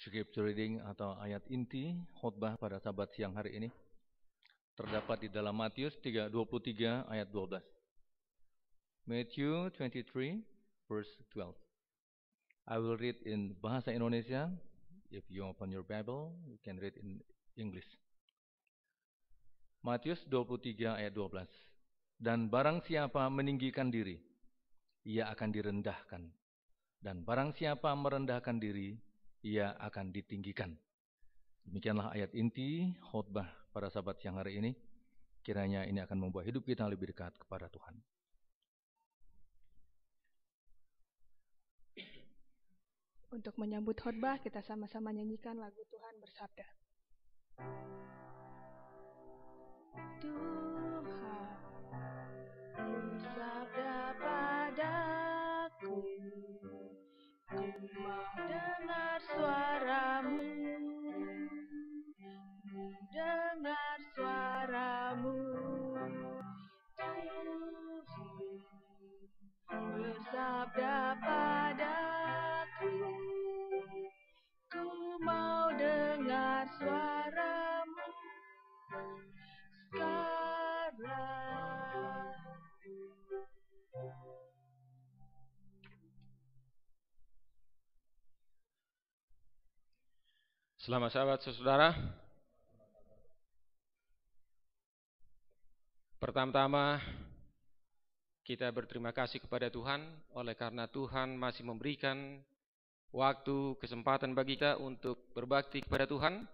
Scripture reading atau ayat inti khotbah pada Sabat siang hari ini terdapat di dalam Matius 23 ayat 12. Matthew 23 verse 12. I will read in bahasa Indonesia. If you open your Bible, you can read in English. Matius 23 ayat 12. Dan barang siapa meninggikan diri, ia akan direndahkan. Dan barang siapa merendahkan diri, ia akan ditinggikan. Demikianlah ayat inti khotbah pada Sabat siang hari ini. Kiranya ini akan membuat hidup kita lebih dekat kepada Tuhan. Untuk menyambut khotbah, kita sama-sama nyanyikan lagu Tuhan Bersabda. Tuhan bersabda padaku, ku mau dengar suaramu, dengar suaramu. Tuhan bersabda padaku, ku mau dengar suaramu sekarang. Selamat sahabat saudara. Pertama-tama kita berterima kasih kepada Tuhan oleh karena Tuhan masih memberikan waktu, kesempatan bagi kita untuk berbakti kepada Tuhan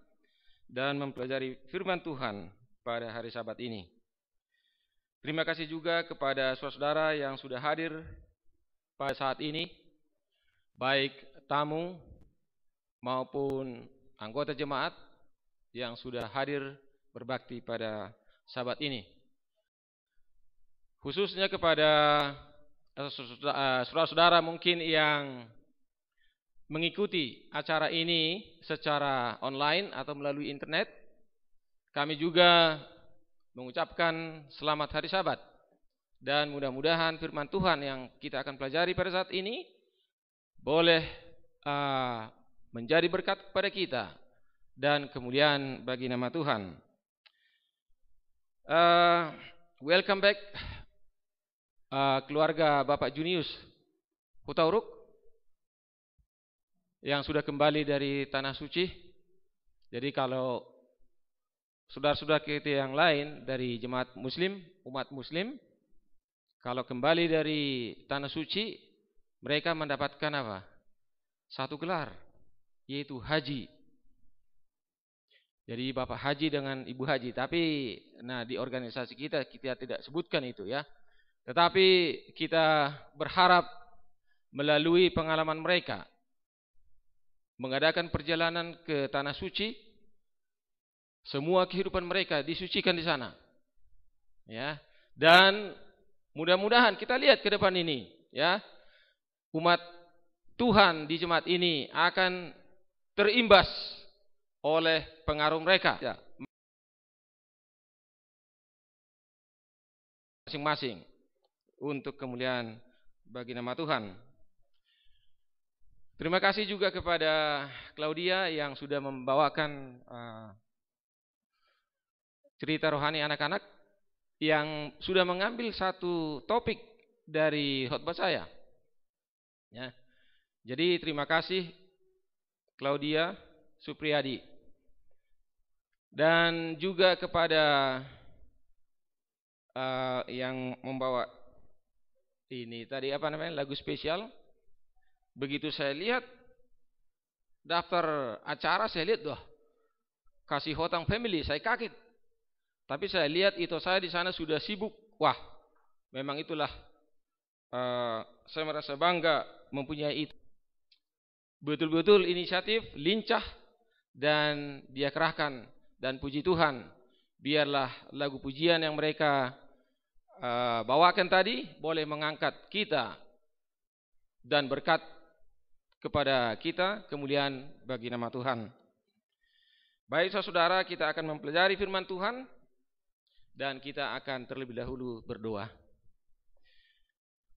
dan mempelajari firman Tuhan pada hari Sabat ini. Terima kasih juga kepada saudara yang sudah hadir pada saat ini, baik tamu maupun anggota jemaat yang sudah hadir berbakti pada Sabat ini. Khususnya kepada saudara-saudara mungkin yang mengikuti acara ini secara online atau melalui internet, kami juga mengucapkan selamat hari Sabat. Dan mudah-mudahan firman Tuhan yang kita akan pelajari pada saat ini boleh menjadi berkat kepada kita dan kemuliaan bagi nama Tuhan. Welcome back keluarga Bapak Junius Hutauruk yang sudah kembali dari Tanah Suci. Jadi kalau saudara-saudara kita yang lain dari jemaat muslim, umat muslim, kalau kembali dari Tanah Suci, mereka mendapatkan apa? Satu gelar, yaitu haji. Jadi Bapak Haji dengan Ibu Haji. Tapi di organisasi kita tidak sebutkan itu ya. Tetapi kita berharap melalui pengalaman mereka mengadakan perjalanan ke Tanah Suci, semua kehidupan mereka disucikan di sana. Ya. Dan mudah-mudahan kita lihat ke depan ini, ya. Umat Tuhan di jemaat ini akan terimbas oleh pengaruh mereka. Ya. Masing-masing untuk kemuliaan bagi nama Tuhan. Terima kasih juga kepada Claudia yang sudah membawakan cerita rohani anak-anak yang sudah mengambil satu topik dari khotbah saya. Ya. Jadi terima kasih Claudia Supriyadi. Dan juga kepada yang membawa ini tadi lagu spesial. Begitu saya lihat daftar acara, saya lihat kasih Hotang Family, saya kaget. Tapi saya lihat itu saya di sana sudah sibuk. Wah, memang itulah saya merasa bangga mempunyai itu. Betul-betul inisiatif, lincah, dan dia kerahkan. Dan puji Tuhan, biarlah lagu pujian yang mereka bawakan tadi boleh mengangkat kita dan berkat kepada kita, kemuliaan bagi nama Tuhan. Baik saudara, kita akan mempelajari firman Tuhan Dan kita akan terlebih dahulu berdoa.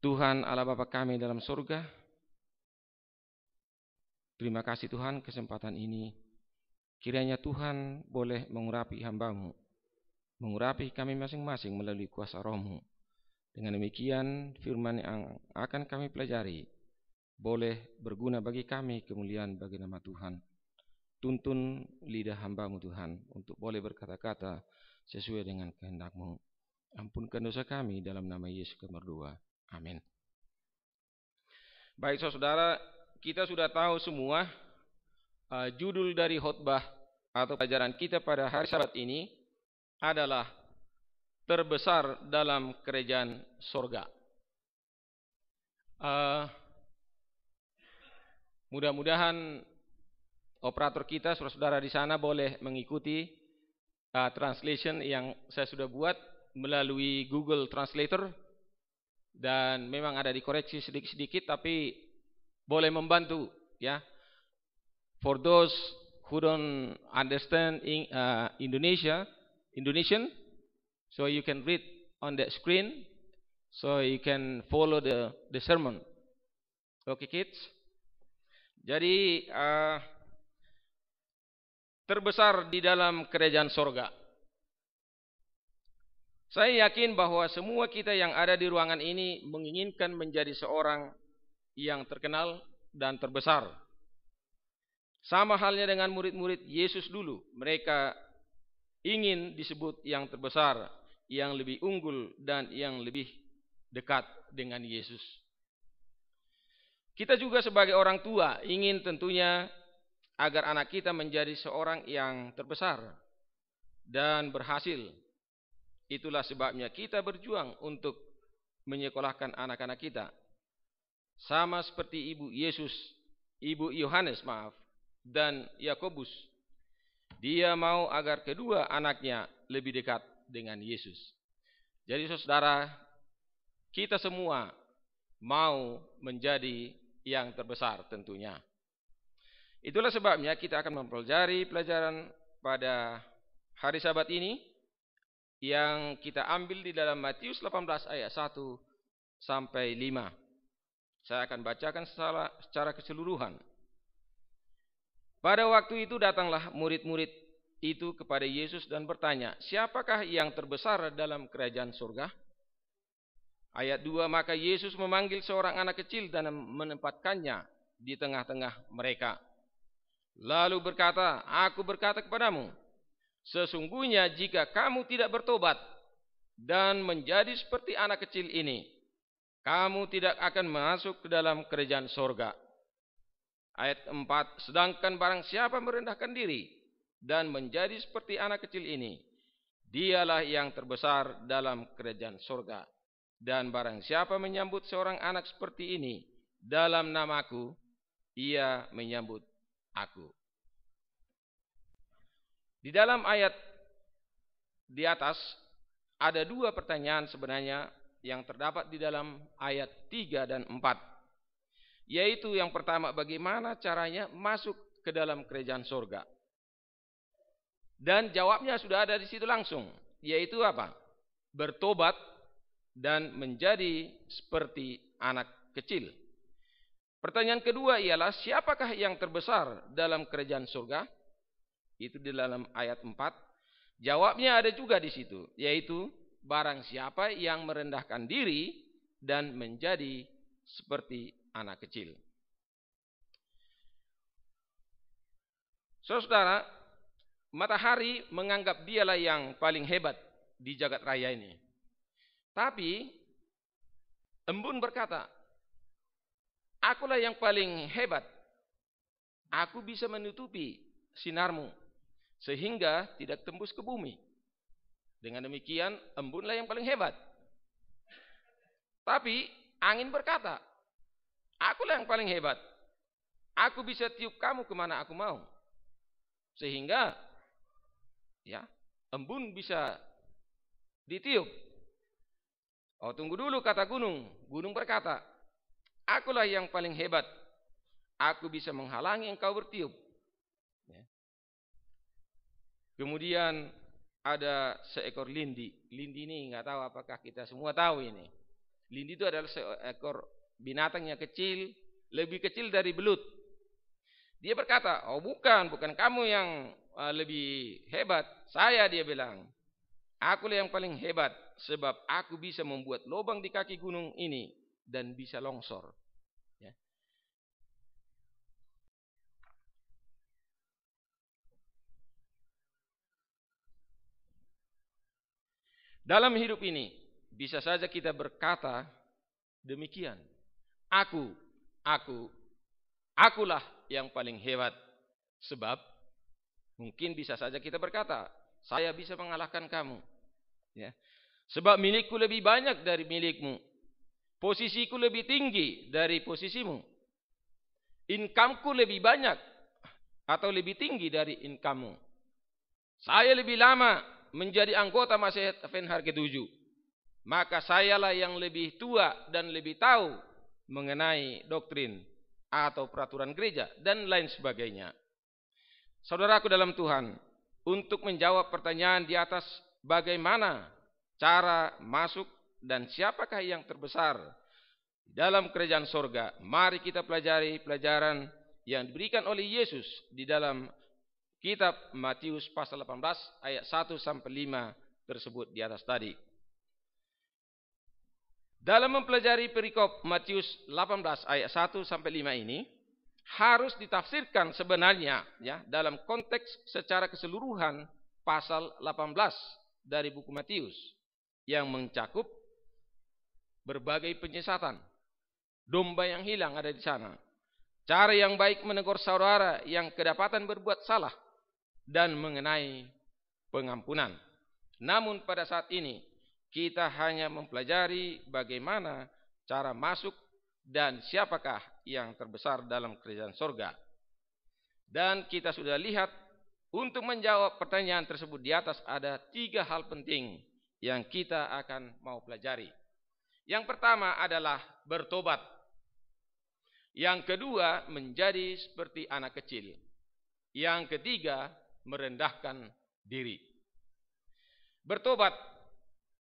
Tuhan Allah Bapa kami dalam surga, terima kasih Tuhan kesempatan ini. Kiranya Tuhan boleh mengurapi hamba-Mu, mengurapi kami masing-masing melalui kuasa Roh-Mu. Dengan demikian firman yang akan kami pelajari boleh berguna bagi kami, kemuliaan bagi nama Tuhan. Tuntun lidah hamba-Mu Tuhan untuk boleh berkata-kata sesuai dengan kehendak-Mu. Ampunkan dosa kami dalam nama Yesus kami berdoa. Amin. Baik saudara, kita sudah tahu semua judul dari khotbah atau pelajaran kita pada hari Sabat ini adalah terbesar dalam kerajaan sorga. Mudah-mudahan operator kita, saudara-saudara di sana boleh mengikuti translation yang saya sudah buat melalui Google Translator. Dan memang ada dikoreksi sedikit-sedikit, tapi boleh membantu ya. For those who don't understand Indonesian, so you can read on that screen, so you can follow the sermon. Okay, kids. Jadi terbesar di dalam kerajaan sorga. Saya yakin bahwa semua kita yang ada di ruangan ini menginginkan menjadi seorang yang terkenal dan terbesar. Sama halnya dengan murid-murid Yesus dulu. Mereka ingin disebut yang terbesar, yang lebih unggul, dan yang lebih dekat dengan Yesus. Kita juga sebagai orang tua ingin tentunya agar anak kita menjadi seorang yang terbesar dan berhasil. Itulah sebabnya kita berjuang untuk menyekolahkan anak-anak kita. Sama seperti Ibu Yohanes dan Yakobus. Dia mau agar kedua anaknya lebih dekat dengan Yesus. Jadi saudara, kita semua mau menjadi yang terbesar tentunya. Itulah sebabnya kita akan mempelajari pelajaran pada hari Sabat ini yang kita ambil di dalam Matius 18 ayat 1 sampai 5. Saya akan bacakan secara keseluruhan. Pada waktu itu datanglah murid-murid itu kepada Yesus dan bertanya, siapakah yang terbesar dalam kerajaan surga? Ayat 2, maka Yesus memanggil seorang anak kecil dan menempatkannya di tengah-tengah mereka. Lalu berkata, aku berkata kepadamu, sesungguhnya jika kamu tidak bertobat dan menjadi seperti anak kecil ini, kamu tidak akan masuk ke dalam kerajaan sorga. Ayat 4, sedangkan barang siapa merendahkan diri dan menjadi seperti anak kecil ini, dialah yang terbesar dalam kerajaan sorga. Dan barang siapa menyambut seorang anak seperti ini dalam namaku, ia menyambut aku. Di dalam ayat di atas ada dua pertanyaan sebenarnya yang terdapat di dalam ayat 3 dan 4. Yaitu yang pertama, bagaimana caranya masuk ke dalam kerajaan surga? Dan jawabnya sudah ada di situ langsung. Yaitu apa? Bertobat dan menjadi seperti anak kecil. Pertanyaan kedua ialah, siapakah yang terbesar dalam kerajaan surga? Itu di dalam ayat 4. Jawabnya ada juga di situ, yaitu barang siapa yang merendahkan diri dan menjadi seperti anak kecil. Saudara, matahari menganggap dialah yang paling hebat di jagat raya ini. Tapi embun berkata, akulah yang paling hebat. Aku bisa menutupi sinarmu sehingga tidak tembus ke bumi. Dengan demikian, embunlah yang paling hebat. Tapi angin berkata, akulah yang paling hebat. Aku bisa tiup kamu kemana aku mau. Sehingga ya, embun bisa ditiup. Oh, tunggu dulu, kata gunung. Gunung berkata, akulah yang paling hebat. Aku bisa menghalangi engkau bertiup. Ya. Kemudian ada seekor lindi. Lindi ini nggak tahu apakah kita semua tahu ini. Lindi itu adalah seekor binatang yang kecil, lebih kecil dari belut. Dia berkata, oh bukan kamu yang lebih hebat. Saya, dia bilang, akulah yang paling hebat sebab aku bisa membuat lubang di kaki gunung ini dan bisa longsor. Ya. Dalam hidup ini, bisa saja kita berkata demikian. Akulah yang paling hebat. Sebab, mungkin bisa saja kita berkata, saya bisa mengalahkan kamu. Ya. Sebab milikku lebih banyak dari milikmu. Posisiku lebih tinggi dari posisimu. Income-ku lebih banyak atau lebih tinggi dari income-mu. Saya lebih lama menjadi anggota Masehat Advent Hari ke-7. Maka sayalah yang lebih tua dan lebih tahu mengenai doktrin atau peraturan gereja dan lain sebagainya. Saudaraku dalam Tuhan, untuk menjawab pertanyaan di atas bagaimana cara masuk dan siapakah yang terbesar dalam kerajaan sorga, mari kita pelajari pelajaran yang diberikan oleh Yesus di dalam kitab Matius pasal 18 ayat 1 sampai 5 tersebut di atas tadi. Dalam mempelajari perikop Matius 18 ayat 1 sampai 5 ini harus ditafsirkan sebenarnya ya dalam konteks secara keseluruhan pasal 18 dari buku Matius yang mencakup berbagai penyesatan. Domba yang hilang ada di sana. Cara yang baik menegur saudara yang kedapatan berbuat salah dan mengenai pengampunan. Namun pada saat ini kita hanya mempelajari bagaimana cara masuk dan siapakah yang terbesar dalam kerajaan sorga. Dan kita sudah lihat untuk menjawab pertanyaan tersebut di atas ada 3 hal penting yang kita akan mau pelajari. Yang pertama adalah bertobat. Yang kedua menjadi seperti anak kecil. Yang ketiga merendahkan diri. Bertobat.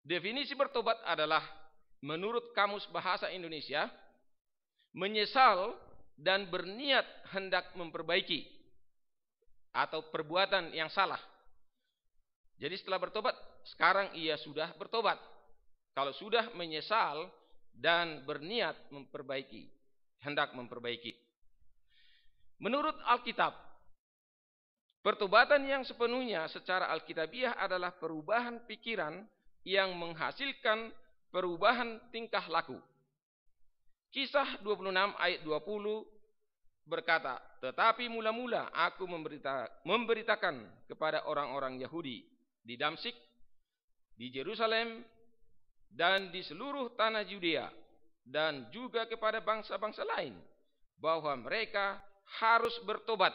Definisi bertobat adalah menurut Kamus Bahasa Indonesia menyesal dan berniat hendak memperbaiki atau perbuatan yang salah. Jadi setelah bertobat, sekarang ia sudah bertobat. Kalau sudah menyesal dan berniat memperbaiki, hendak memperbaiki. Menurut Alkitab, pertobatan yang sepenuhnya secara alkitabiah adalah perubahan pikiran yang menghasilkan perubahan tingkah laku. Kisah 26 ayat 20 berkata, tetapi mula-mula aku memberitakan kepada orang-orang Yahudi di Damsyik, di Yerusalem, dan di seluruh tanah Yudea, dan juga kepada bangsa-bangsa lain, bahwa mereka harus bertobat,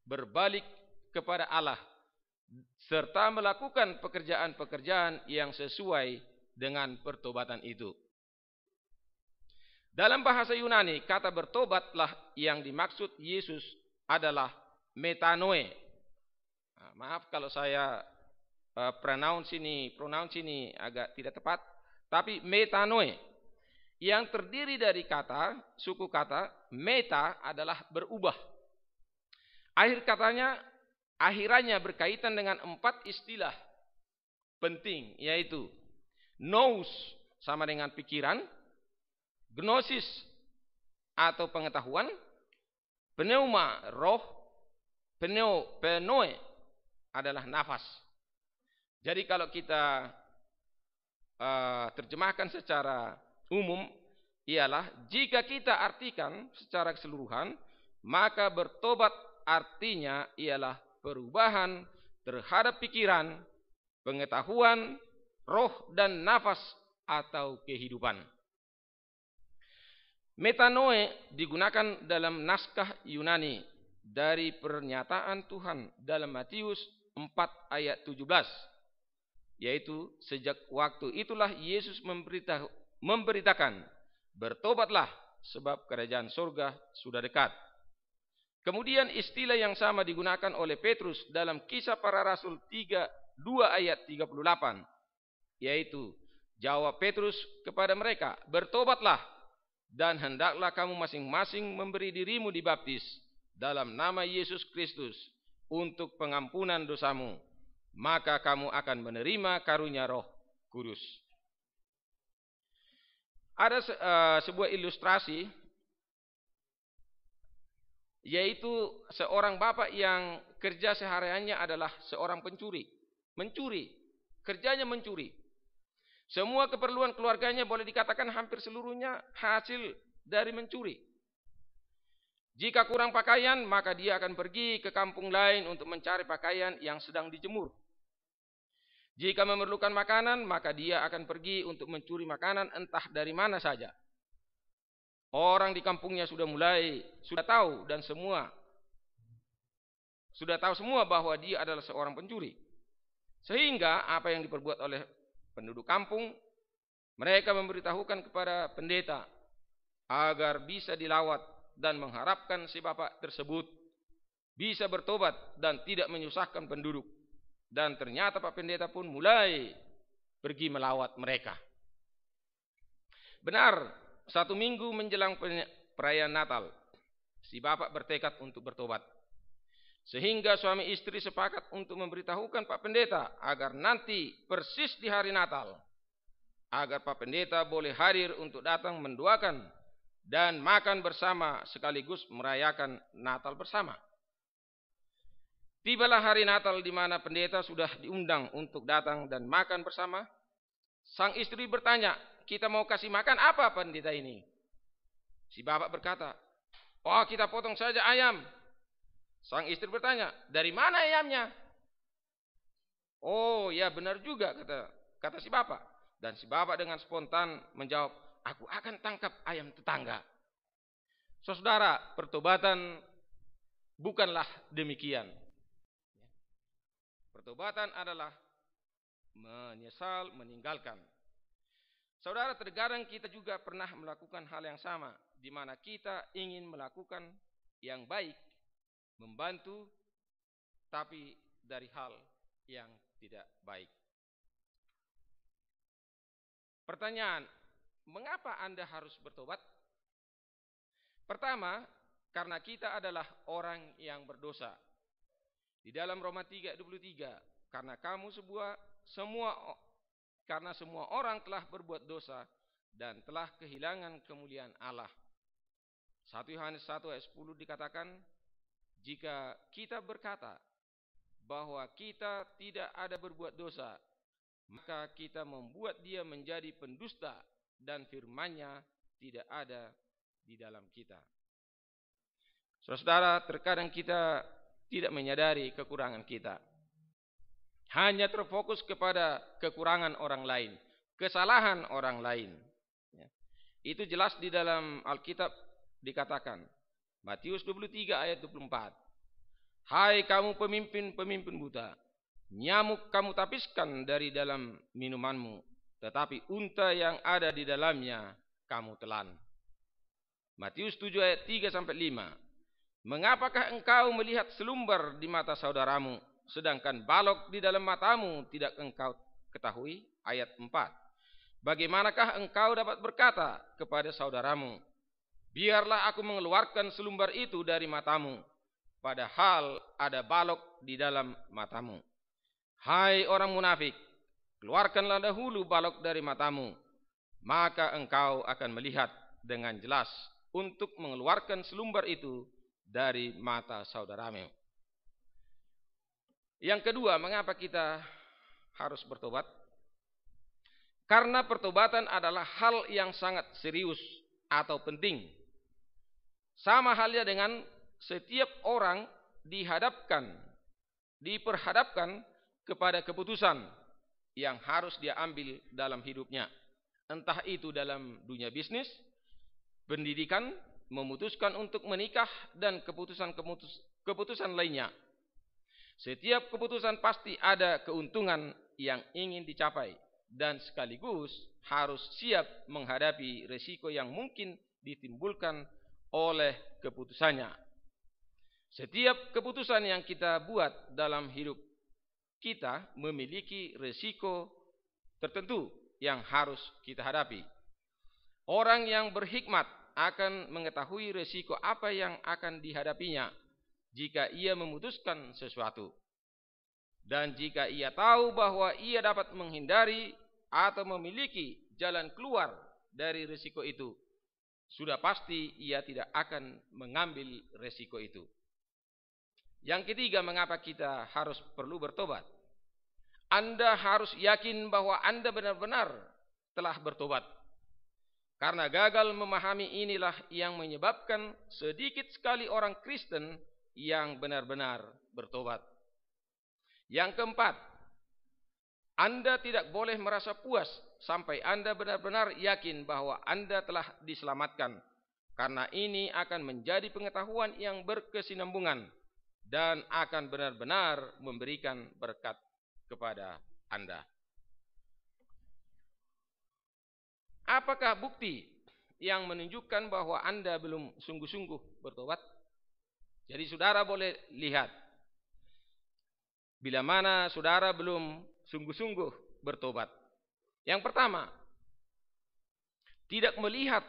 berbalik kepada Allah, serta melakukan pekerjaan-pekerjaan yang sesuai dengan pertobatan itu. Dalam bahasa Yunani, kata bertobatlah yang dimaksud Yesus adalah metanoe. Nah, maaf kalau saya pronounce ini agak tidak tepat, tapi metanoe yang terdiri dari kata, suku kata meta adalah berubah. Akhirannya berkaitan dengan 4 istilah penting, yaitu nous sama dengan pikiran, gnosis atau pengetahuan, pneuma roh, pneue adalah nafas. Jadi kalau kita terjemahkan secara umum ialah jika kita artikan secara keseluruhan, maka bertobat artinya ialah perubahan terhadap pikiran, pengetahuan, roh dan nafas atau kehidupan. Metanoe digunakan dalam naskah Yunani dari pernyataan Tuhan dalam Matius 4 ayat 17. Yaitu sejak waktu itulah Yesus memberitakan, bertobatlah sebab kerajaan surga sudah dekat. Kemudian istilah yang sama digunakan oleh Petrus dalam Kisah Para Rasul 3 2 ayat 38. Yaitu, jawab Petrus kepada mereka, bertobatlah dan hendaklah kamu masing-masing memberi dirimu dibaptis dalam nama Yesus Kristus untuk pengampunan dosamu, maka kamu akan menerima karunia Roh Kudus. Ada sebuah ilustrasi, yaitu seorang bapak yang kerja sehariannya adalah seorang pencuri. Mencuri, kerjanya mencuri. Semua keperluan keluarganya boleh dikatakan hampir seluruhnya hasil dari mencuri. Jika kurang pakaian, maka dia akan pergi ke kampung lain untuk mencari pakaian yang sedang dijemur. Jika memerlukan makanan, maka dia akan pergi untuk mencuri makanan entah dari mana saja. Orang di kampungnya sudah tahu dan sudah tahu semua bahwa dia adalah seorang pencuri. Sehingga apa yang diperbuat oleh penduduk kampung, mereka memberitahukan kepada pendeta agar bisa dilawat dan mengharapkan si bapak tersebut bisa bertobat dan tidak menyusahkan penduduk. Dan ternyata Pak Pendeta pun mulai pergi melawat mereka. Benar, 1 minggu menjelang perayaan Natal, si bapak bertekad untuk bertobat. Sehingga suami istri sepakat untuk memberitahukan Pak Pendeta agar nanti persis di hari Natal, agar Pak Pendeta boleh hadir untuk datang mendoakan dan makan bersama sekaligus merayakan Natal bersama. Tibalah hari Natal di mana pendeta sudah diundang untuk datang dan makan bersama. Sang istri bertanya, kita mau kasih makan apa pendeta ini? Si bapak berkata, oh kita potong saja ayam. Sang istri bertanya, dari mana ayamnya? Oh ya benar juga, kata si bapak. Dan si bapak dengan spontan menjawab, aku akan tangkap ayam tetangga. Saudara, pertobatan bukanlah demikian. Pertobatan adalah menyesal, meninggalkan. Saudara, terkadang kita juga pernah melakukan hal yang sama, di mana kita ingin melakukan yang baik, membantu, tapi dari hal yang tidak baik. Pertanyaan, mengapa Anda harus bertobat? Pertama, karena kita adalah orang yang berdosa. Di dalam Roma 3:23, karena semua orang telah berbuat dosa dan telah kehilangan kemuliaan Allah. 1 Yohanes 1 ayat 10 dikatakan, jika kita berkata bahwa kita tidak ada berbuat dosa, maka kita membuat dia menjadi pendusta dan firman-Nya tidak ada di dalam kita. Saudara, terkadang kita tidak menyadari kekurangan kita. Hanya terfokus kepada kekurangan orang lain, kesalahan orang lain. Itu jelas di dalam Alkitab dikatakan. Matius 23 ayat 24. Hai kamu pemimpin-pemimpin buta, nyamuk kamu tapiskan dari dalam minumanmu, tetapi unta yang ada di dalamnya kamu telan. Matius 7 ayat 3 sampai 5. Mengapakah engkau melihat selumbar di mata saudaramu, sedangkan balok di dalam matamu tidak engkau ketahui? Ayat 4. Bagaimanakah engkau dapat berkata kepada saudaramu, biarlah aku mengeluarkan selumbar itu dari matamu, padahal ada balok di dalam matamu. Hai orang munafik, keluarkanlah dahulu balok dari matamu, maka engkau akan melihat dengan jelas untuk mengeluarkan selumbar itu dari mata saudaramu. Yang kedua, mengapa kita harus bertobat? Karena pertobatan adalah hal yang sangat serius atau penting. Sama halnya dengan setiap orang diperhadapkan kepada keputusan yang harus dia ambil dalam hidupnya. Entah itu dalam dunia bisnis, pendidikan, memutuskan untuk menikah, dan keputusan lainnya. Setiap keputusan pasti ada keuntungan yang ingin dicapai dan sekaligus harus siap menghadapi risiko yang mungkin ditimbulkan oleh keputusannya. Setiap keputusan yang kita buat dalam hidup kita memiliki resiko tertentu yang harus kita hadapi. Orang yang berhikmat akan mengetahui resiko apa yang akan dihadapinya jika ia memutuskan sesuatu. Dan jika ia tahu bahwa ia dapat menghindari atau memiliki jalan keluar dari resiko itu, sudah pasti ia tidak akan mengambil resiko itu. Yang ketiga, mengapa kita harus perlu bertobat? Anda harus yakin bahwa Anda benar-benar telah bertobat. Karena gagal memahami inilah yang menyebabkan sedikit sekali orang Kristen yang benar-benar bertobat. Yang keempat, Anda tidak boleh merasa puas sampai Anda benar-benar yakin bahwa Anda telah diselamatkan. Karena ini akan menjadi pengetahuan yang berkesinambungan dan akan benar-benar memberikan berkat kepada Anda. Apakah bukti yang menunjukkan bahwa Anda belum sungguh-sungguh bertobat? Jadi saudara boleh lihat bila mana saudara belum sungguh-sungguh bertobat. Yang pertama, tidak melihat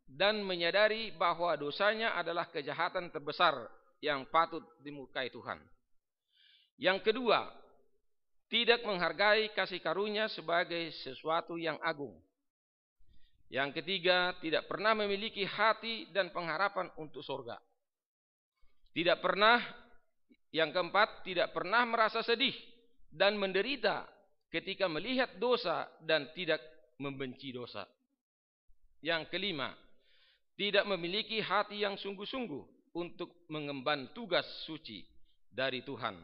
dan menyadari bahwa dosanya adalah kejahatan terbesar yang patut dimurkai Tuhan. Yang kedua, tidak menghargai kasih karunia sebagai sesuatu yang agung. Yang ketiga, tidak pernah memiliki hati dan pengharapan untuk surga. Yang keempat, tidak pernah merasa sedih dan menderita ketika melihat dosa dan tidak membenci dosa. Yang kelima, tidak memiliki hati yang sungguh-sungguh untuk mengemban tugas suci dari Tuhan,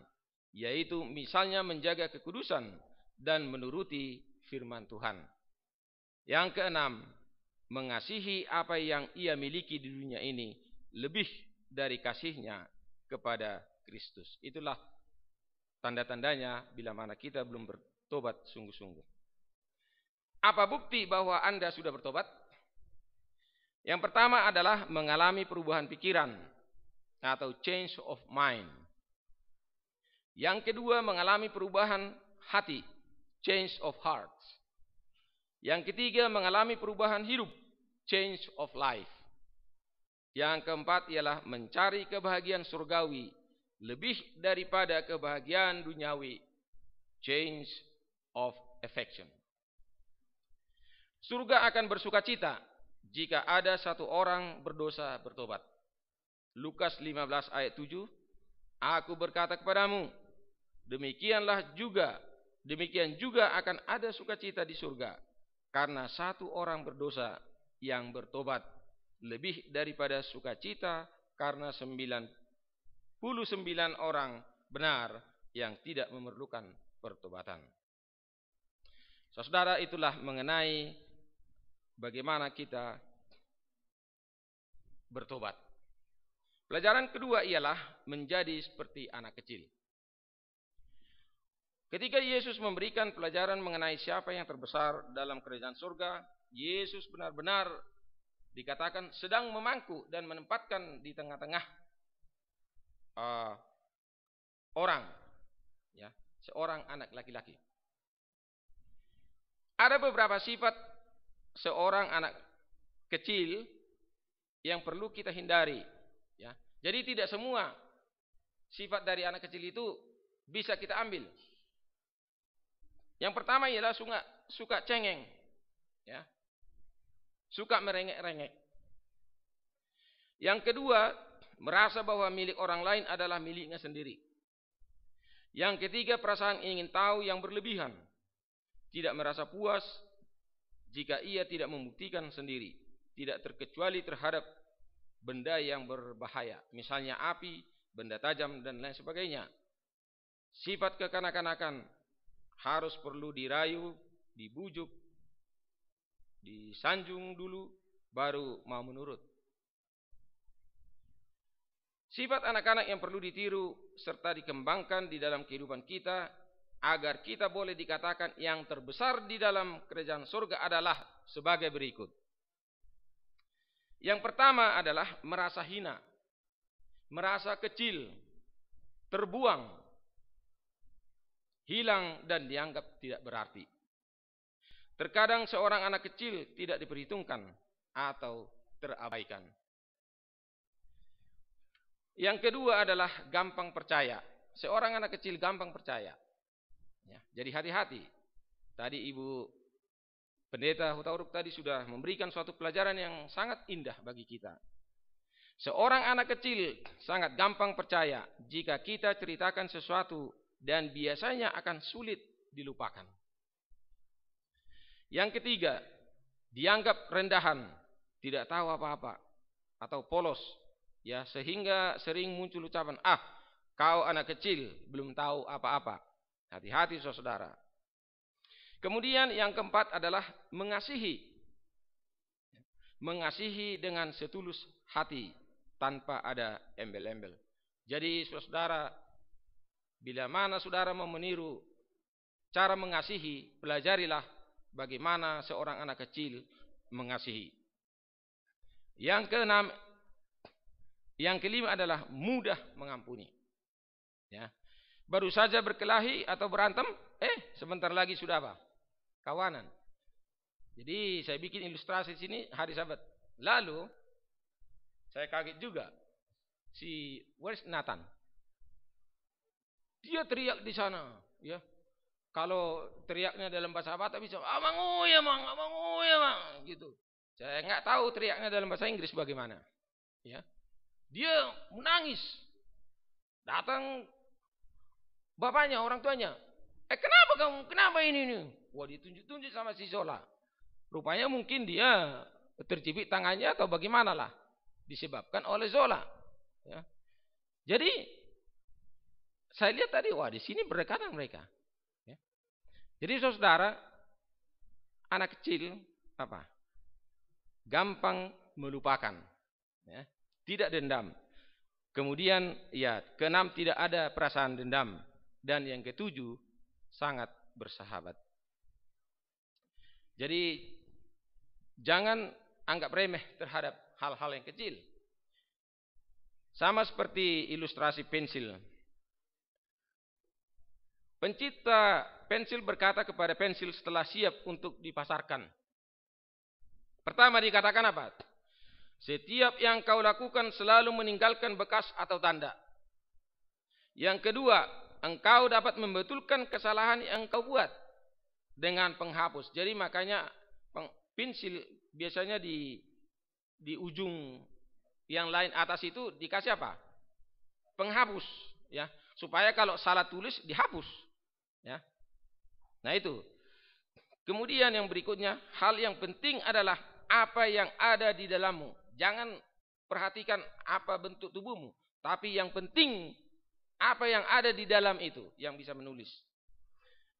yaitu misalnya menjaga kekudusan dan menuruti firman Tuhan. Yang keenam, mengasihi apa yang ia miliki di dunia ini lebih dari kasihnya kepada Kristus. Itulah tanda-tandanya bila mana kita belum bertobat sungguh-sungguh. Apa bukti bahwa Anda sudah bertobat? Yang pertama adalah mengalami perubahan pikiran atau change of mind. Yang kedua, mengalami perubahan hati, change of heart. Yang ketiga, mengalami perubahan hidup, change of life. Yang keempat ialah mencari kebahagiaan surgawi lebih daripada kebahagiaan duniawi, change of affection. Surga akan bersukacita jika ada satu orang berdosa bertobat. Lukas 15 ayat 7, aku berkata kepadamu, demikian juga akan ada sukacita di surga, karena satu orang berdosa yang bertobat, lebih daripada sukacita karena 99 orang benar yang tidak memerlukan pertobatan. Saudara, itulah mengenai bagaimana kita bertobat. Pelajaran kedua ialah menjadi seperti anak kecil. Ketika Yesus memberikan pelajaran mengenai siapa yang terbesar dalam kerajaan surga, Yesus benar-benar dikatakan sedang memangku dan menempatkan di tengah-tengah orang, ya, seorang anak laki-laki. Ada beberapa sifat seorang anak kecil yang perlu kita hindari, ya. Jadi tidak semua sifat dari anak kecil itu bisa kita ambil. Yang pertama ialah suka cengeng, ya. Suka merengek-rengek. Yang kedua, merasa bahwa milik orang lain adalah miliknya sendiri. Yang ketiga, perasaan ingin tahu yang berlebihan. Tidak merasa puas jika ia tidak membuktikan sendiri. Tidak terkecuali terhadap benda yang berbahaya. Misalnya api, benda tajam, dan lain sebagainya. Sifat kekanak-kanakan harus perlu dirayu, dibujuk, disanjung dulu, baru mau menurut. Sifat anak-anak yang perlu ditiru serta dikembangkan di dalam kehidupan kita agar kita boleh dikatakan yang terbesar di dalam kerajaan surga adalah sebagai berikut. Yang pertama adalah merasa hina, merasa kecil, terbuang. hilang dan dianggap tidak berarti. Terkadang seorang anak kecil tidak diperhitungkan atau terabaikan. Yang kedua adalah gampang percaya. Seorang anak kecil gampang percaya. Ya, jadi hati-hati. Tadi Ibu Pendeta Hutauruk tadi sudah memberikan suatu pelajaran yang sangat indah bagi kita. Seorang anak kecil sangat gampang percaya jika kita ceritakan sesuatu dan biasanya akan sulit dilupakan. Yang ketiga, dianggap rendahan, tidak tahu apa-apa atau polos, ya, sehingga sering muncul ucapan, kau anak kecil belum tahu apa-apa. Hati-hati saudara. Kemudian yang keempat adalah mengasihi. Mengasihi dengan setulus hati tanpa ada embel-embel. Jadi saudara, bila mana saudara mau meniru cara mengasihi, pelajarilah bagaimana seorang anak kecil mengasihi. Yang keenam, yang kelima adalah mudah mengampuni. Ya. Baru saja berkelahi atau berantem, sebentar lagi sudah apa? Kawanan. Jadi saya bikin ilustrasi sini hari Sabat. Lalu saya kaget juga. Where's Nathan? Dia teriak di sana, ya. Kalau teriaknya dalam bahasa Batak bisa, "Amang uya, mang, gitu. Saya nggak tahu teriaknya dalam bahasa Inggris bagaimana. Ya. Dia menangis. Datang bapaknya, orang tuanya. Kenapa kamu? Kenapa ini? Wah, ditunjuk-tunjuk sama si Zola. Rupanya mungkin dia tercipit tangannya atau bagaimana lah. Disebabkan oleh Zola. Ya. Jadi saya lihat tadi, wah di sini berdekatan mereka. Ya. Jadi saudara, anak kecil gampang melupakan, ya. Tidak dendam. Kemudian keenam tidak ada perasaan dendam, dan yang ketujuh sangat bersahabat. Jadi jangan anggap remeh terhadap hal-hal yang kecil. Sama seperti ilustrasi pensil. Pencipta pensil berkata kepada pensil setelah siap untuk dipasarkan. Pertama dikatakan apa? Setiap yang kau lakukan selalu meninggalkan bekas atau tanda. Yang kedua, engkau dapat membetulkan kesalahan yang kau buat dengan penghapus. Jadi makanya pensil biasanya di ujung yang lain atas itu dikasih apa? Penghapus, ya, supaya kalau salah tulis dihapus, ya. Nah itu. Kemudian yang berikutnya, hal yang penting adalah apa yang ada di dalammu. Jangan perhatikan apa bentuk tubuhmu, tapi yang penting apa yang ada di dalam itu yang bisa menulis.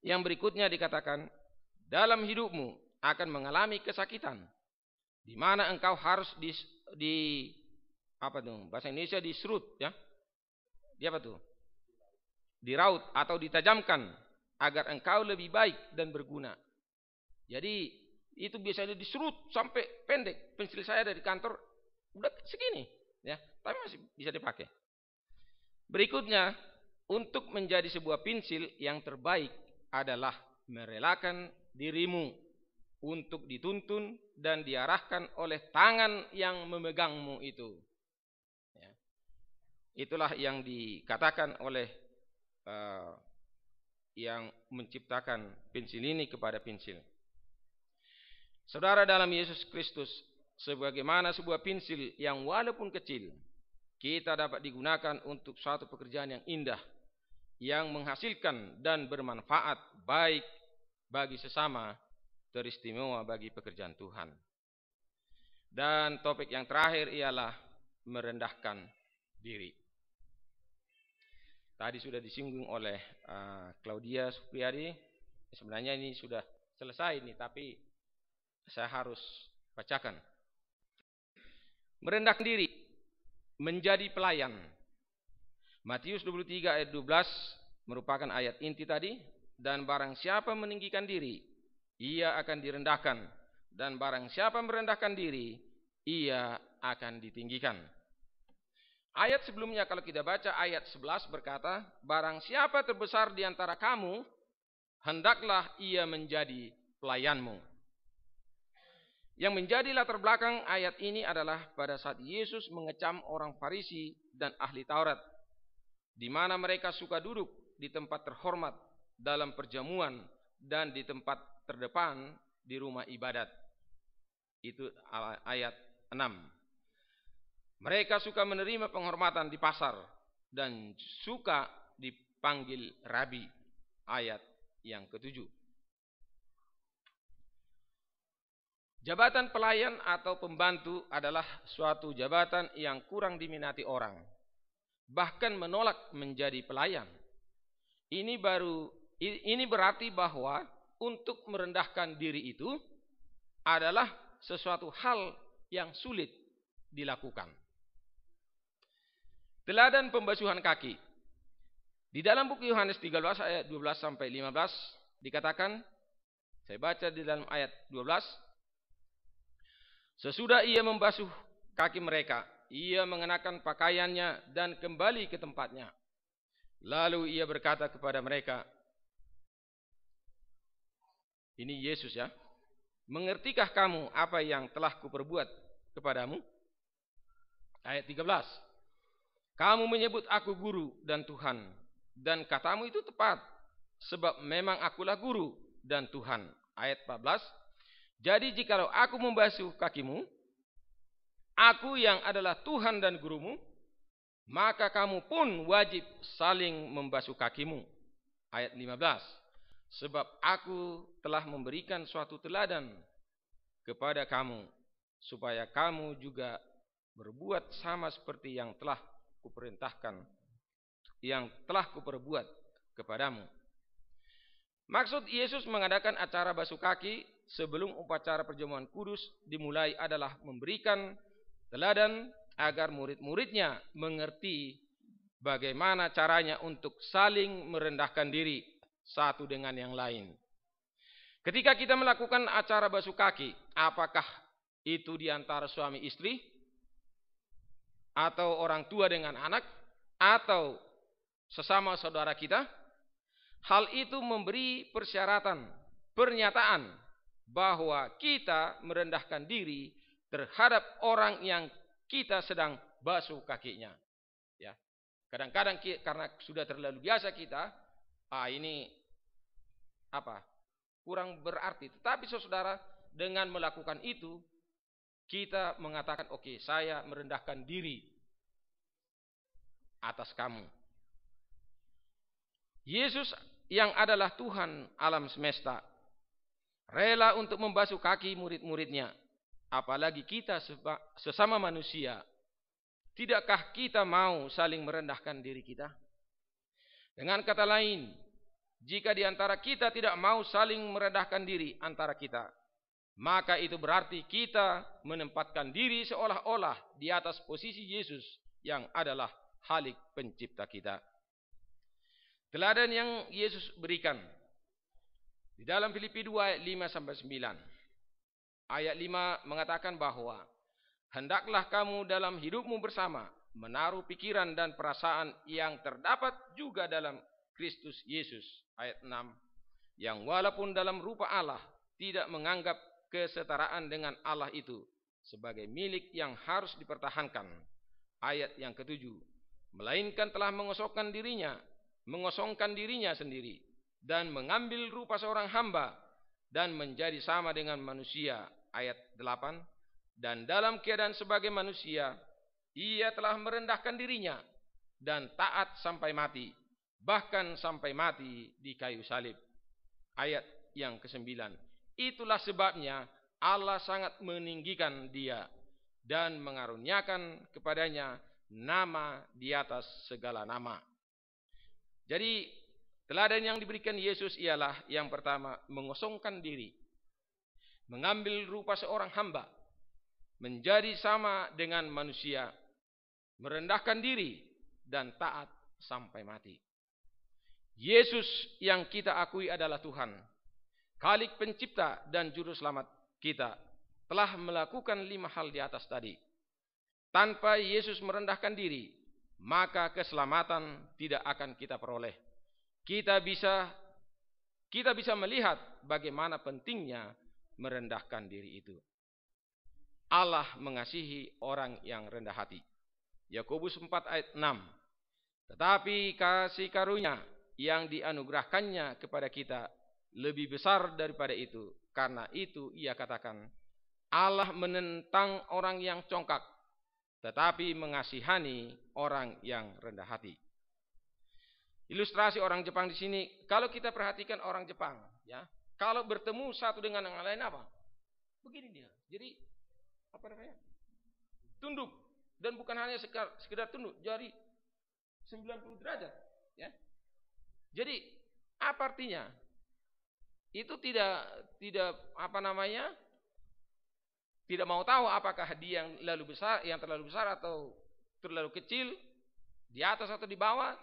Yang berikutnya dikatakan, dalam hidupmu akan mengalami kesakitan, di mana engkau harus bahasa Indonesia diserut, ya. Di apa tuh? Diraut atau ditajamkan agar engkau lebih baik dan berguna. Jadi itu biasanya diserut sampai pendek. Pensil saya dari kantor udah segini, ya, tapi masih bisa dipakai. Berikutnya, untuk menjadi sebuah pensil yang terbaik adalah merelakan dirimu untuk dituntun dan diarahkan oleh tangan yang memegangmu itu. Ya. Itulah yang dikatakan oleh yang menciptakan pensil ini kepada pensil. Saudara dalam Yesus Kristus, sebagaimana sebuah pensil yang walaupun kecil, kita dapat digunakan untuk suatu pekerjaan yang indah, yang menghasilkan dan bermanfaat baik bagi sesama, teristimewa bagi pekerjaan Tuhan. Dan topik yang terakhir ialah merendahkan diri. Tadi sudah disinggung oleh Claudia Supriyadi. Sebenarnya ini sudah selesai nih, tapi saya harus bacakan. Merendahkan diri, menjadi pelayan. Matius 23 ayat 12 merupakan ayat inti tadi. Dan barang siapa meninggikan diri, ia akan direndahkan. Dan barang siapa merendahkan diri, ia akan ditinggikan. Ayat sebelumnya kalau kita baca ayat 11 berkata, barang siapa terbesar di antara kamu, hendaklah ia menjadi pelayanmu. Yang menjadi latar belakang ayat ini adalah pada saat Yesus mengecam orang Farisi dan ahli Taurat, di mana mereka suka duduk di tempat terhormat dalam perjamuan dan di tempat terdepan di rumah ibadat. Itu ayat 6. Mereka suka menerima penghormatan di pasar dan suka dipanggil rabi. Ayat yang ke-7. Jabatan pelayan atau pembantu adalah suatu jabatan yang kurang diminati orang, bahkan menolak menjadi pelayan. Ini berarti bahwa untuk merendahkan diri itu adalah sesuatu hal yang sulit dilakukan. Teladan pembasuhan kaki. Di dalam buku Yohanes 13 ayat 12 sampai 15 dikatakan, saya baca di dalam ayat 12, sesudah ia membasuh kaki mereka, ia mengenakan pakaiannya dan kembali ke tempatnya. Lalu ia berkata kepada mereka, ini Yesus ya, mengertikah kamu apa yang telah kuperbuat kepadamu? Ayat 13, kamu menyebut aku guru dan Tuhan, dan katamu itu tepat, sebab memang akulah guru dan Tuhan. Ayat 14, jadi jikalau aku membasuh kakimu, aku yang adalah Tuhan dan gurumu, maka kamu pun wajib saling membasuh kakimu. Ayat 15, sebab aku telah memberikan suatu teladan kepada kamu, supaya kamu juga berbuat sama seperti yang telah kuperbuat kepadamu. Maksud Yesus mengadakan acara basuh kaki sebelum upacara perjamuan kudus dimulai adalah memberikan teladan agar murid-muridnya mengerti bagaimana caranya untuk saling merendahkan diri satu dengan yang lain. Ketika kita melakukan acara basuh kaki, apakah itu di antara suami istri, atau orang tua dengan anak, atau sesama saudara kita, hal itu memberi persyaratan, pernyataan bahwa kita merendahkan diri terhadap orang yang kita sedang basuh kakinya. Ya, kadang-kadang karena sudah terlalu biasa kita, ini kurang berarti. Tetapi saudara, dengan melakukan itu, kita mengatakan, oke, saya merendahkan diri atas kamu. Yesus yang adalah Tuhan alam semesta, rela untuk membasuh kaki murid-muridnya. Apalagi kita sesama manusia. Tidakkah kita mau saling merendahkan diri kita? Dengan kata lain, jika di antara kita tidak mau saling merendahkan diri antara kita, maka itu berarti kita menempatkan diri seolah-olah di atas posisi Yesus yang adalah Khalik pencipta kita. Teladan yang Yesus berikan di dalam Filipi 2 ayat 5 sampai 9. Ayat 5 mengatakan bahwa hendaklah kamu dalam hidupmu bersama menaruh pikiran dan perasaan yang terdapat juga dalam Kristus Yesus. Ayat 6, yang walaupun dalam rupa Allah tidak menganggap kesetaraan dengan Allah itu sebagai milik yang harus dipertahankan. Ayat yang ke-7, melainkan telah mengosongkan dirinya sendiri dan mengambil rupa seorang hamba dan menjadi sama dengan manusia. Ayat 8, dan dalam keadaan sebagai manusia ia telah merendahkan dirinya dan taat sampai mati, bahkan sampai mati di kayu salib. Ayat yang ke-9, itulah sebabnya Allah sangat meninggikan dia dan mengaruniakan kepadanya nama di atas segala nama. Jadi teladan yang diberikan Yesus ialah yang pertama, mengosongkan diri, mengambil rupa seorang hamba, menjadi sama dengan manusia, merendahkan diri dan taat sampai mati. Yesus yang kita akui adalah Tuhan, Khalik pencipta dan juru selamat kita, telah melakukan 5 hal di atas tadi. Tanpa Yesus merendahkan diri, maka keselamatan tidak akan kita peroleh. Kita bisa melihat bagaimana pentingnya merendahkan diri itu. Allah mengasihi orang yang rendah hati. Yakobus 4 ayat 6. Tetapi kasih karunia yang dianugerahkannya kepada kita lebih besar daripada itu. Karena itu ia katakan, Allah menentang orang yang congkak, tetapi mengasihani orang yang rendah hati. Ilustrasi orang Jepang di sini, kalau kita perhatikan orang Jepang, ya, kalau bertemu satu dengan yang lain apa? Begini dia. Jadi apa namanya? Tunduk, dan bukan hanya sekedar tunduk, jadi 90 derajat, ya. Jadi apa artinya? Itu tidak apa namanya? Tidak mau tahu apakah dia yang terlalu besar atau terlalu kecil, di atas atau di bawah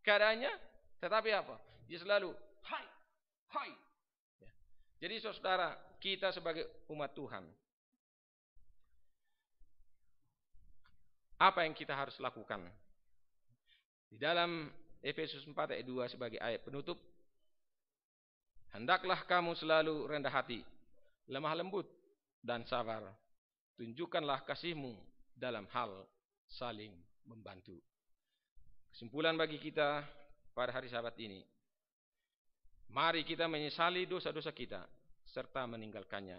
keadaannya, tetapi apa? Dia selalu hai. Ya. Jadi saudara, kita sebagai umat Tuhan, apa yang kita harus lakukan? Di dalam Efesus 4 ayat 2 sebagai ayat penutup, hendaklah kamu selalu rendah hati, lemah lembut, dan sabar. Tunjukkanlah kasihmu dalam hal saling membantu. Kesimpulan bagi kita pada hari Sabat ini, mari kita menyesali dosa-dosa kita serta meninggalkannya.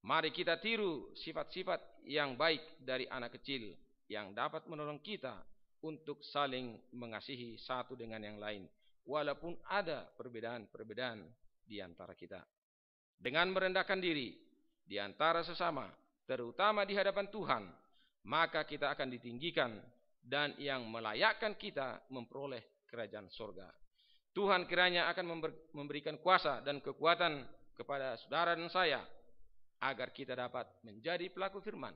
Mari kita tiru sifat-sifat yang baik dari anak kecil yang dapat menolong kita untuk saling mengasihi satu dengan yang lain, walaupun ada perbedaan-perbedaan di antara kita. Dengan merendahkan diri di antara sesama, terutama di hadapan Tuhan, maka kita akan ditinggikan dan yang melayakkan kita memperoleh kerajaan surga. Tuhan kiranya akan memberikan kuasa dan kekuatan kepada saudara dan saya agar kita dapat menjadi pelaku firman,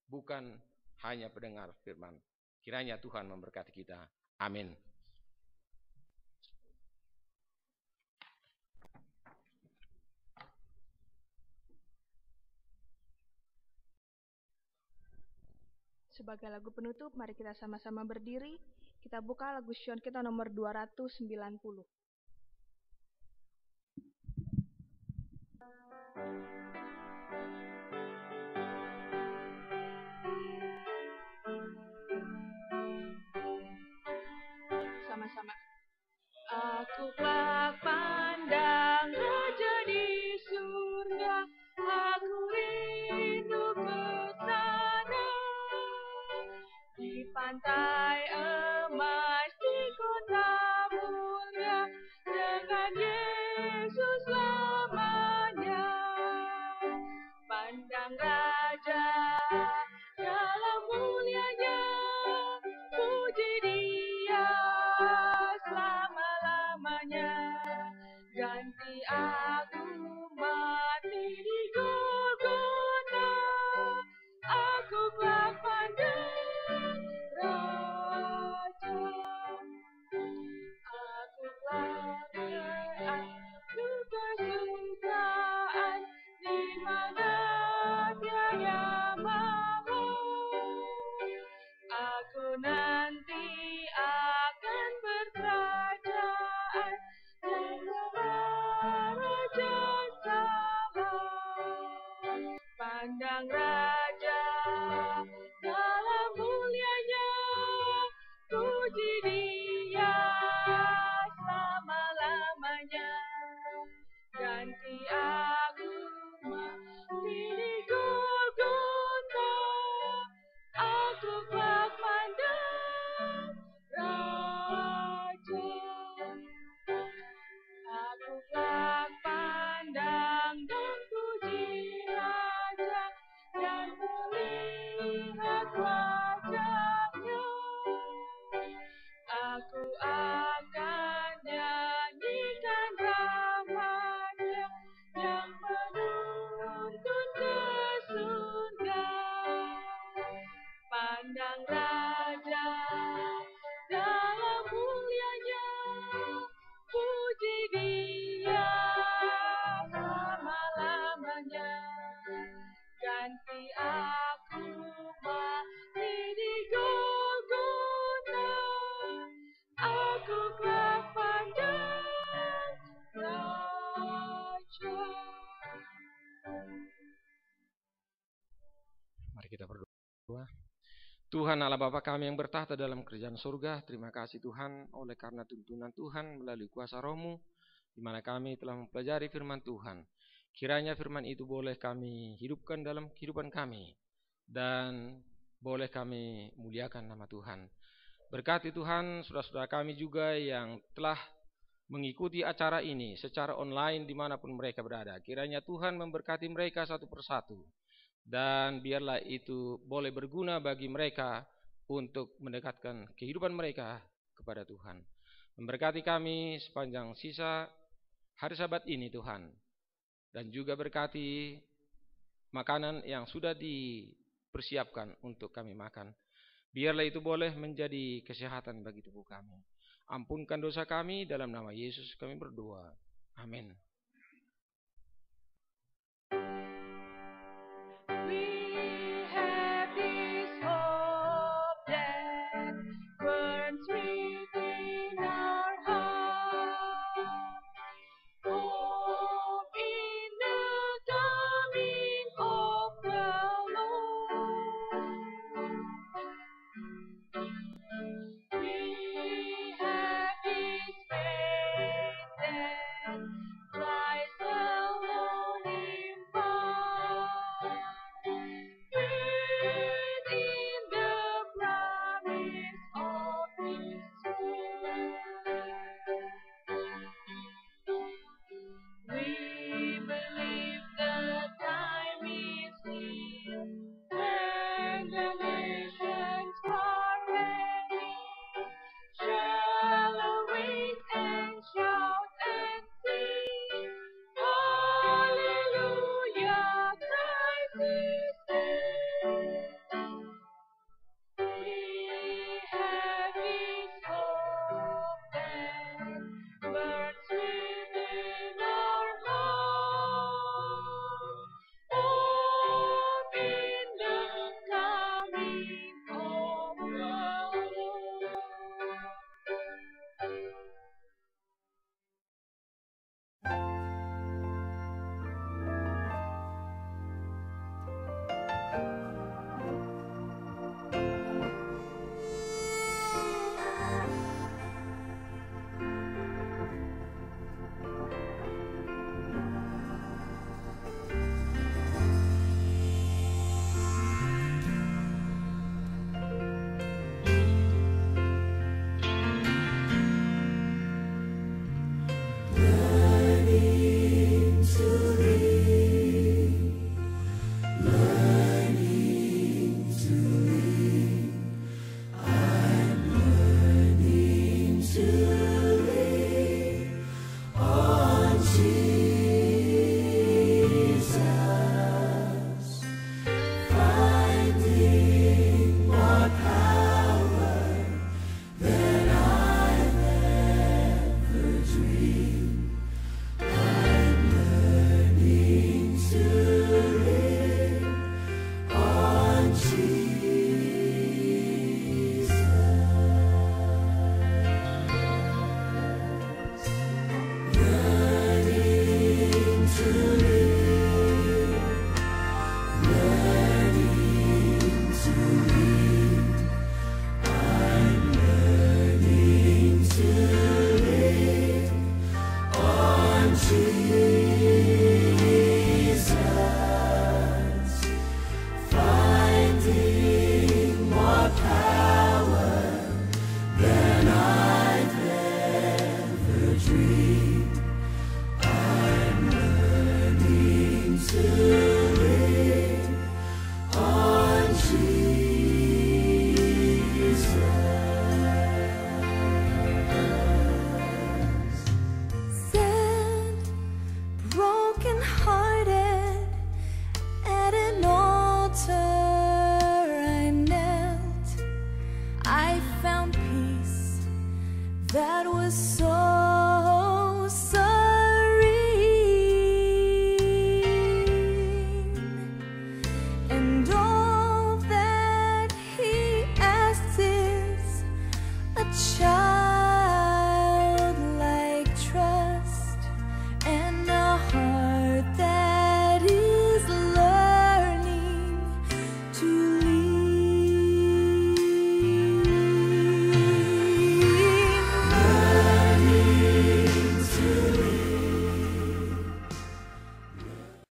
bukan hanya pendengar firman. Kiranya Tuhan memberkati kita. Amin. Sebagai lagu penutup, mari kita sama-sama berdiri. Kita buka lagu Sion kita nomor 290. Sama-sama. Aku kelak pandang Raja di surga, aku rindu ke sana, di pantai emas di kota mulia, dengan Yesus selamanya. Pandang Raja dalam mulianya, puji Dia selama-lamanya. Ganti aku mati di Golgota, aku kelak pandang Raja. Aku kelak beradu kesukaan di mana tiada maut. Aku nanti akan berkerajaan dan Raja salam. Pandang Raja dalam mulianya, puji Dia selama-lamanya. Ganti aku mati di Golgota, aku kelak pandang Raja. Aku kelak pandang dan puji Raja, dan melihat wajahnya. Aku akan nyanyikan ramanya yang menuntun ke surga. Pandang Raja dalam mulianya, puji Dia Mari kita berdoa. Tuhan Allah Bapa kami yang bertahta dalam kerajaan surga, terima kasih Tuhan oleh karena tuntunan Tuhan melalui kuasa Roh-Mu, di mana kami telah mempelajari firman Tuhan. Kiranya firman itu boleh kami hidupkan dalam kehidupan kami, dan boleh kami muliakan nama Tuhan. Berkati Tuhan saudara-saudara kami juga yang telah mengikuti acara ini secara online dimanapun mereka berada. Kiranya Tuhan memberkati mereka satu persatu, dan biarlah itu boleh berguna bagi mereka untuk mendekatkan kehidupan mereka kepada Tuhan. Memberkati kami sepanjang sisa hari Sabat ini Tuhan, dan juga berkati makanan yang sudah dipersiapkan untuk kami makan. Biarlah itu boleh menjadi kesehatan bagi tubuh kami. Ampunkan dosa kami, dalam nama Yesus kami berdoa. Amin.